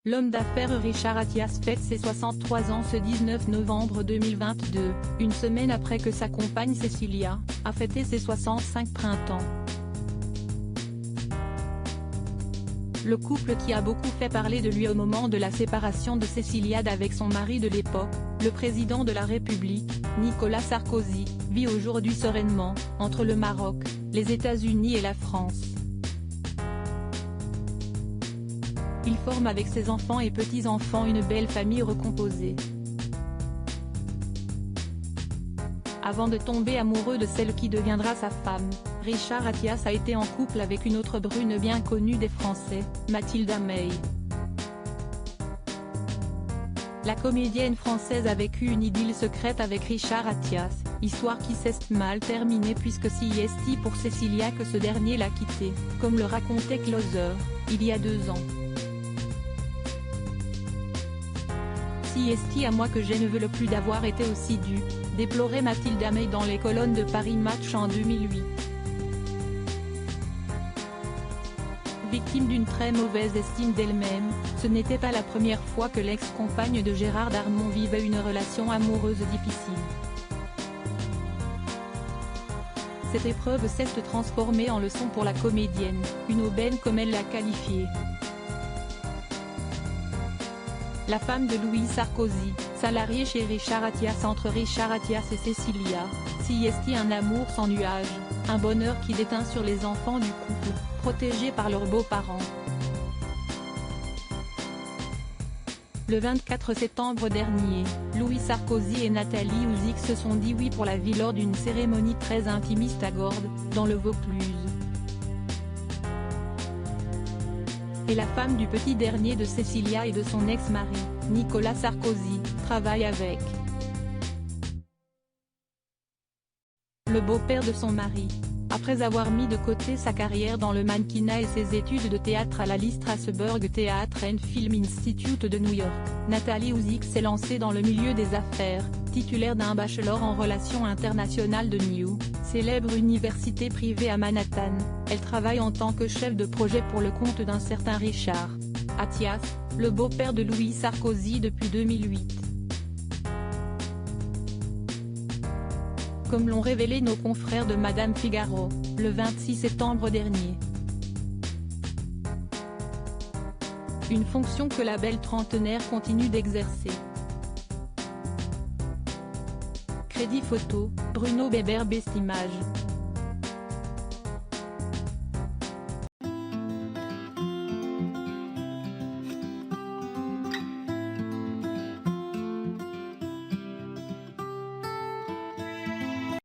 L'homme d'affaires Richard Attias fête ses 63 ans ce 19 novembre 2022, une semaine après que sa compagne Cecilia a fêté ses 65 printemps. Le couple qui a beaucoup fait parler de lui au moment de la séparation de Cecilia d'avec son mari de l'époque, le président de la République, Nicolas Sarkozy, vit aujourd'hui sereinement, entre le Maroc, les États-Unis et la France. Il forme avec ses enfants et petits-enfants une belle famille recomposée. Avant de tomber amoureux de celle qui deviendra sa femme, Richard Attias a été en couple avec une autre brune bien connue des Français, Mathilda May. La comédienne française a vécu une idylle secrète avec Richard Attias, histoire qui s'est mal terminée puisque c'est pour Cecilia que ce dernier l'a quitté, comme le racontait Closer, il y a 2 ans. C'est à moi que je ne veux le plus d'avoir été aussi dû, déplorait Mathilda May dans les colonnes de Paris Match en 2008. Victime d'une très mauvaise estime d'elle-même, ce n'était pas la première fois que l'ex-compagne de Gérard Darmon vivait une relation amoureuse difficile. Cette épreuve s'est transformée en leçon pour la comédienne, une aubaine comme elle l'a qualifiée. La femme de Louis Sarkozy, salariée chez Richard Attias. Entre Richard Attias et Cecilia, c'est un amour sans nuages, un bonheur qui déteint sur les enfants du couple, protégés par leurs beaux-parents. Le 24 septembre dernier, Louis Sarkozy et Nathalie Housik se sont dit oui pour la vie lors d'une cérémonie très intimiste à Gordes, dans le Vaucluse. Et la femme du petit dernier de Cecilia et de son ex-mari, Nicolas Sarkozy, travaille avec le beau-père de son mari. Après avoir mis de côté sa carrière dans le mannequinat et ses études de théâtre à la Lee Strasberg Theatre and Film Institute de New York, Nathalie Housik s'est lancée dans le milieu des affaires, titulaire d'un bachelor en relations internationales de New, célèbre université privée à Manhattan. Elle travaille en tant que chef de projet pour le compte d'un certain Richard Attias, le beau-père de Louis Sarkozy depuis 2008. Comme l'ont révélé nos confrères de Madame Figaro, le 26 septembre dernier. Une fonction que la belle trentenaire continue d'exercer. Crédit photo, Bruno Bébert Best Image.